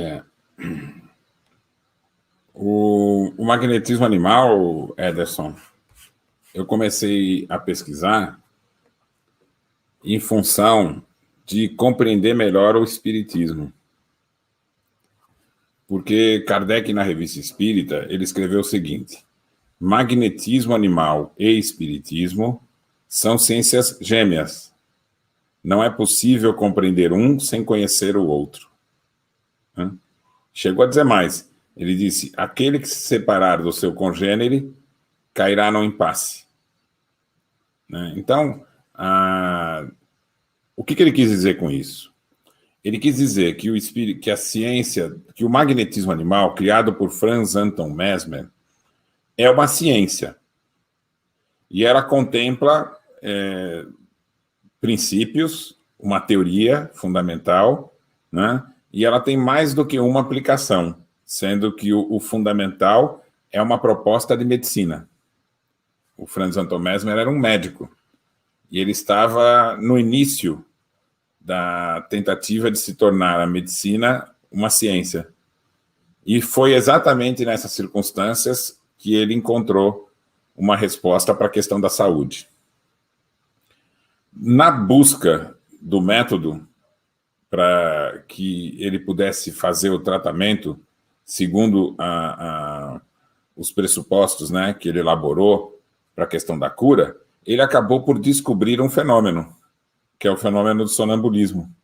É. O magnetismo animal, Ederson, eu comecei a pesquisar em função de compreender melhor o espiritismo. Porque Kardec, na Revista Espírita, ele escreveu o seguinte: magnetismo animal e espiritismo são ciências gêmeas. Não é possível compreender um sem conhecer o outro. Chegou a dizer mais. Ele disse: aquele que se separar do seu congênere cairá no impasse. Então, o que ele quis dizer com isso? Ele quis dizer que a ciência, que o magnetismo animal, criado por Franz Anton Mesmer, é uma ciência. E ela contempla princípios, uma teoria fundamental, né? E ela tem mais do que uma aplicação, sendo que o fundamental é uma proposta de medicina. O Franz Anton Mesmer era um médico, e ele estava no início da tentativa de se tornar a medicina uma ciência. E foi exatamente nessas circunstâncias que ele encontrou uma resposta para a questão da saúde. Na busca do método para que ele pudesse fazer o tratamento segundo os pressupostos, né, que ele elaborou para a questão da cura, ele acabou por descobrir um fenômeno, que é o fenômeno do sonambulismo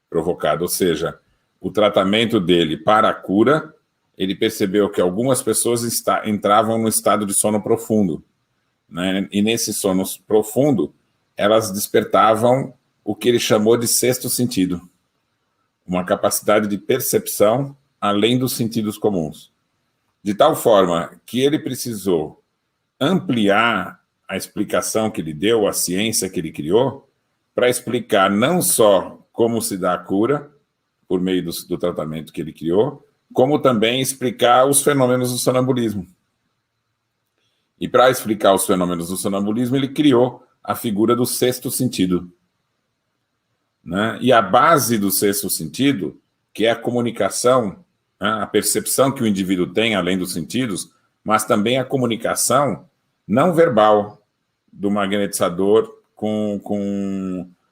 provocado, ou seja, o tratamento dele para a cura, ele percebeu que algumas pessoas entravam no estado de sono profundo, né? E nesse sono profundo, elas despertavam o que ele chamou de sexto sentido, uma capacidade de percepção além dos sentidos comuns, de tal forma que ele precisou ampliar a explicação que ele deu, a ciência que ele criou, para explicar não só como se dá a cura, por meio do tratamento que ele criou, como também explicar os fenômenos do sonambulismo. E para explicar os fenômenos do sonambulismo, ele criou a figura do sexto sentido, né? E a base do sexto sentido, que é a comunicação, né? A percepção que o indivíduo tem, além dos sentidos, mas também a comunicação não verbal do magnetizador com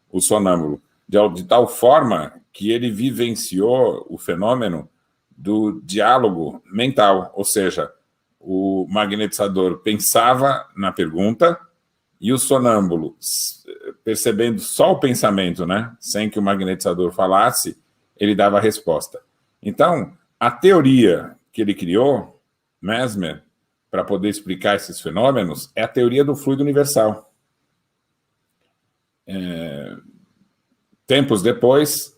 o sonâmbulo, de tal forma que ele vivenciou o fenômeno do diálogo mental, ou seja, o magnetizador pensava na pergunta e o sonâmbulo, percebendo só o pensamento, né, sem que o magnetizador falasse, ele dava a resposta. Então, a teoria que ele criou, Mesmer, para poder explicar esses fenômenos, é a teoria do fluido universal. Tempos depois,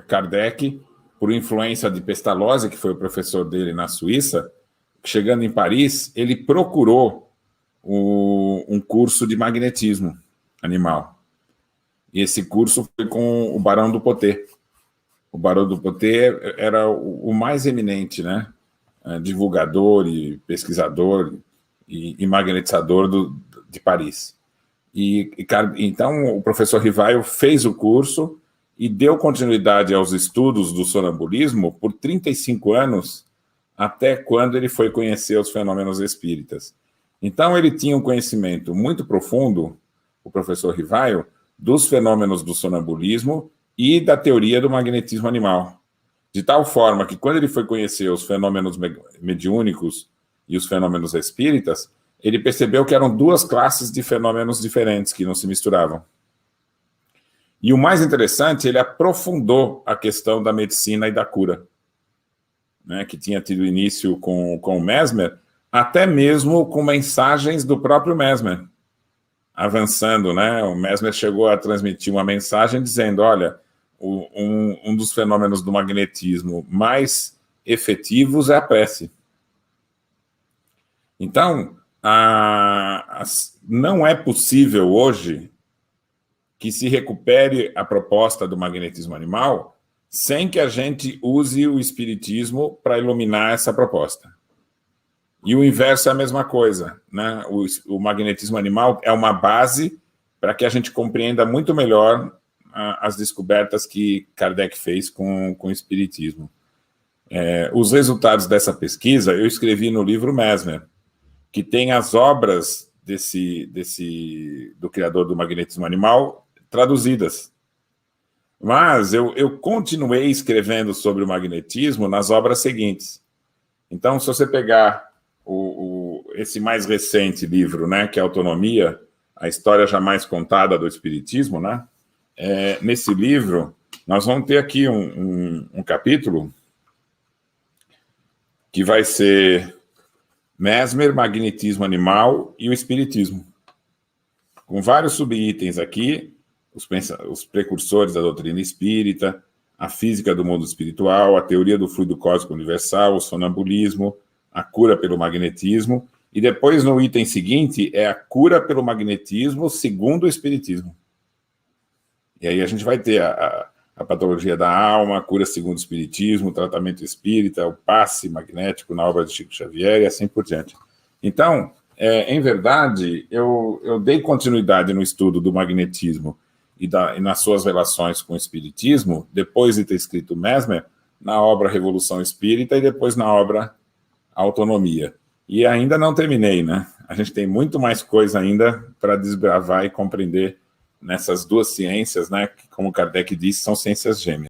Kardec, por influência de Pestalozzi, que foi o professor dele na Suíça, chegando em Paris, ele procurou um curso de magnetismo animal. E esse curso foi com o Barão do Poté. O Barão do Poté era o mais eminente, né, divulgador e pesquisador e magnetizador de Paris. Então, o professor Rivaio fez o curso e deu continuidade aos estudos do sonambulismo por 35 anos, até quando ele foi conhecer os fenômenos espíritas. Então, ele tinha um conhecimento muito profundo, o professor Rivaio, dos fenômenos do sonambulismo e da teoria do magnetismo animal. De tal forma que, quando ele foi conhecer os fenômenos mediúnicos e os fenômenos espíritas, ele percebeu que eram duas classes de fenômenos diferentes, que não se misturavam. E o mais interessante, ele aprofundou a questão da medicina e da cura, né, que tinha tido início com o Mesmer, até mesmo com mensagens do próprio Mesmer, avançando, né? O Mesmer chegou a transmitir uma mensagem dizendo: olha, um dos fenômenos do magnetismo mais efetivos é a prece. Então, não é possível hoje que se recupere a proposta do magnetismo animal sem que a gente use o espiritismo para iluminar essa proposta. E o inverso é a mesma coisa, né? O magnetismo animal é uma base para que a gente compreenda muito melhor as descobertas que Kardec fez com o espiritismo. Os resultados dessa pesquisa eu escrevi no livro Mesmer, que tem as obras do criador do magnetismo animal traduzidas. Mas eu continuei escrevendo sobre o magnetismo nas obras seguintes. Então, se você pegar esse mais recente livro, né, que é Autonomia, a história jamais contada do Espiritismo, né, nesse livro, nós vamos ter aqui um capítulo que vai ser Mesmer, Magnetismo Animal e o Espiritismo, com vários subitens aqui, os precursores da doutrina espírita, a física do mundo espiritual, a teoria do fluido cósmico universal, o sonambulismo, a cura pelo magnetismo, e depois no item seguinte é a cura pelo magnetismo segundo o espiritismo. E aí a gente vai ter a patologia da alma, a cura segundo o espiritismo, o tratamento espírita, o passe magnético na obra de Chico Xavier e assim por diante. Então, em verdade, eu dei continuidade no estudo do magnetismo e nas suas relações com o espiritismo, depois de ter escrito Mesmer, na obra Revolução Espírita e depois na obra Autonomia. E ainda não terminei, né? A gente tem muito mais coisa ainda para desbravar e compreender nessas duas ciências, né? Que, como Kardec disse, são ciências gêmeas.